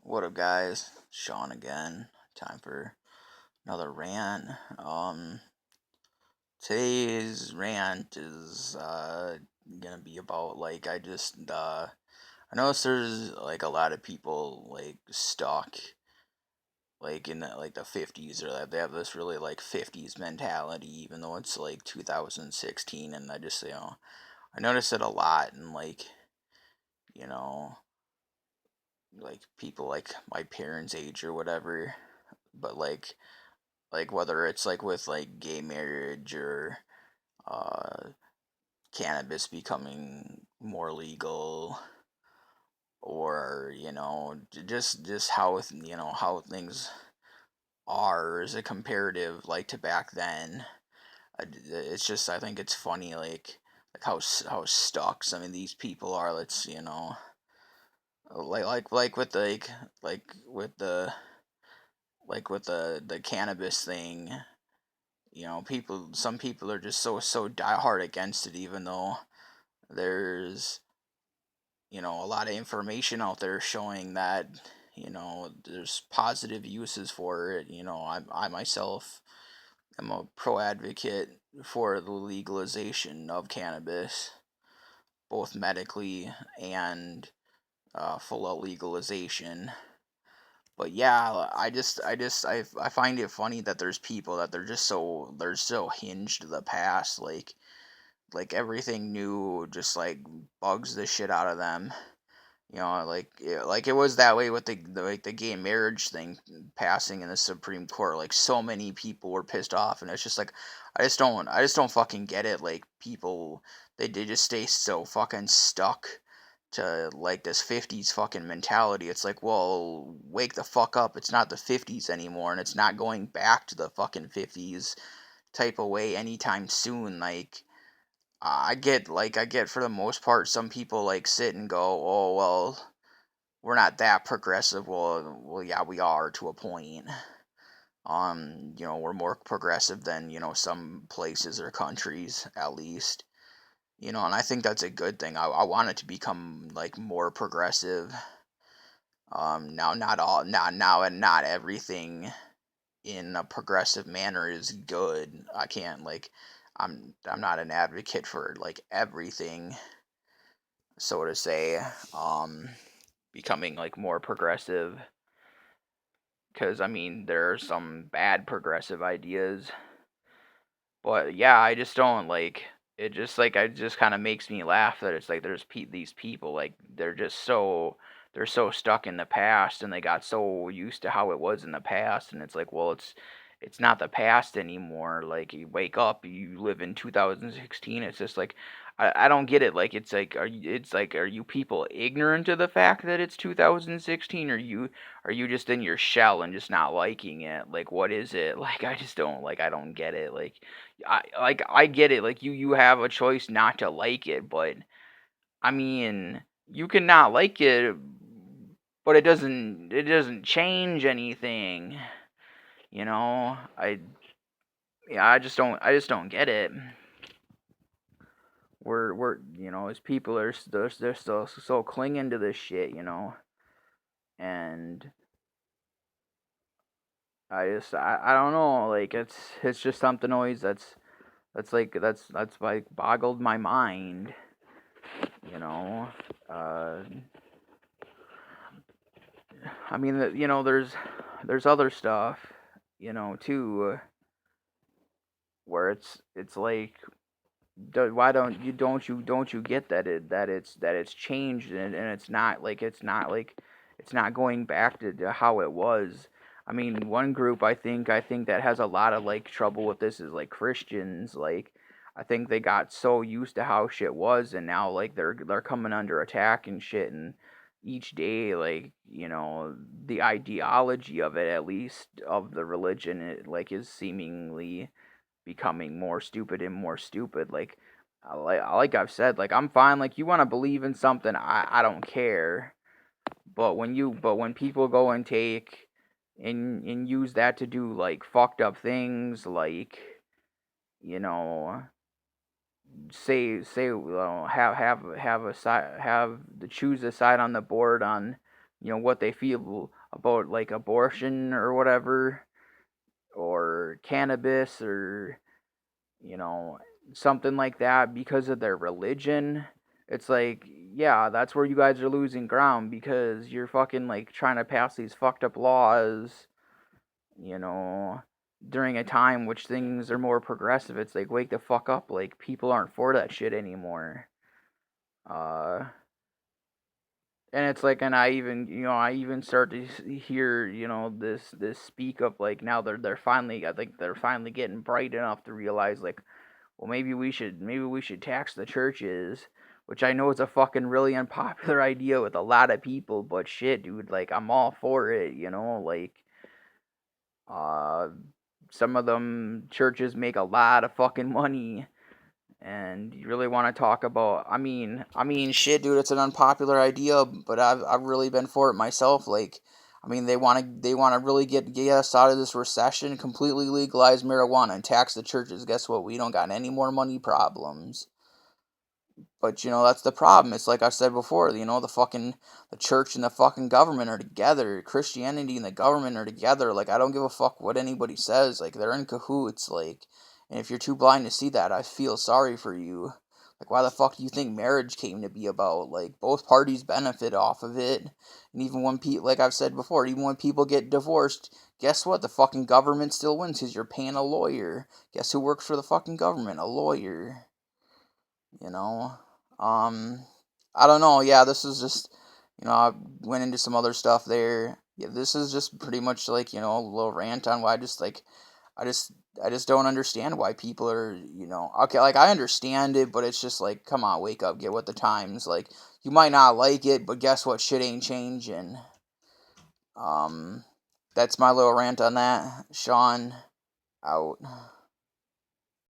What up, guys? Sean again. Time for another rant. Today's rant is gonna be about I noticed there's like a lot of people like stuck like in the 50s, or that they have this really like 50s mentality, even though it's like 2016. And I notice it a lot, and you know like people like my parents' age or whatever. But like whether it's like with like gay marriage or uh, cannabis becoming more legal, or just how things are as a comparative like to back then. It's just, I think it's funny, like how stuck some of these people are. Let's like with like with the with the cannabis thing. Some people are just so diehard against it, even though there's a lot of information out there showing that there's positive uses for it. I myself am a pro advocate for the legalization of cannabis, both medically and full out legalization. But yeah, I find it funny that there's people that they're so hinged to the past, like everything new just like bugs the shit out of them. Like it was that way with the gay marriage thing passing in the Supreme Court. Like so many people were pissed off, and it's just like I just don't fucking get it. Like people, they just stay so fucking stuck to like this 50s fucking mentality. It's like, well, wake the fuck up. It's not the 50s anymore, and it's not going back to the fucking 50s type of way anytime soon. I get for the most part, some people like sit and go, oh well, we're not that progressive. Well, yeah, we are to a point. We're more progressive than some places or countries, at least. And I think that's a good thing. I want it to become like more progressive. Now not all, not now, and not everything in a progressive manner is good. I can't like, I'm not an advocate for like everything, so to say. Um, Becoming like more progressive, because I mean there are some bad progressive ideas, but yeah, I just don't like it. Just like it just kind of makes me laugh that it's like these people, like they're so stuck in the past, and they got so used to how it was in the past, and it's like, well, it's not the past anymore. Like you wake up, you live in 2016. It's just like I don't get it. Like are you people ignorant of the fact that it's 2016? Or are you just in your shell and just not liking it? Like what is it? Like I don't get it. I get it. Like you have a choice not to like it, but I mean, you can not like it, but it doesn't change anything. You know, I yeah, I just don't get it. We're as people they're still so clinging to this shit, and I don't know, like it's just something always that's like boggled my mind, you know. Uh, I mean, there's other stuff, too, where it's like, why don't you get that it's changed, and it's not going back to how it was. I mean, one group I think that has a lot of like trouble with this is like Christians. Like I think they got so used to how shit was, and now like they're coming under attack and shit, and each day, like, the ideology of it, at least of the religion, it like is seemingly becoming more stupid and more stupid. Like I've said, like I'm fine. Like you want to believe in something, I don't care. But when people go and take and use that to do like fucked up things, like, you know, have a side, have the choose a side on the board on what they feel about like abortion or whatever, or cannabis, or you know something like that because of their religion. It's like, yeah, that's where you guys are losing ground because you're fucking like trying to pass these fucked up laws, you know, during a time which things are more progressive. It's like, wake the fuck up. Like, people aren't for that shit anymore. Uh, and it's like, and I even start to hear, this speak up, like, now they're finally, I think they're finally getting bright enough to realize, like, well, maybe we should tax the churches, which I know is a fucking really unpopular idea with a lot of people, but shit, dude, like, I'm all for it, like, uh, some of them churches make a lot of fucking money, and you really want to talk about? I mean, shit, dude, it's an unpopular idea, but I've really been for it myself. Like, I mean, they want to really get us out of this recession, completely legalize marijuana and tax the churches. Guess what? We don't got any more money problems. But that's the problem. It's like I said before, the church and the fucking government are together. Christianity and the government are together. Like, I don't give a fuck what anybody says. Like, they're in cahoots, like, and if you're too blind to see that, I feel sorry for you. Like, why the fuck do you think marriage came to be about? Like, both parties benefit off of it. And even when like I've said before, even when people get divorced, guess what? The fucking government still wins because you're paying a lawyer. Guess who works for the fucking government? A lawyer. You know? Um, I don't know. Yeah, this is just, I went into some other stuff there. Yeah, this is just pretty much like, a little rant on why I just, I just don't understand why people are, okay, like I understand it, but it's just like, come on, wake up, get with the times. Like, you might not like it, but guess what? Shit ain't changing. Um, that's my little rant on that. Sean, out.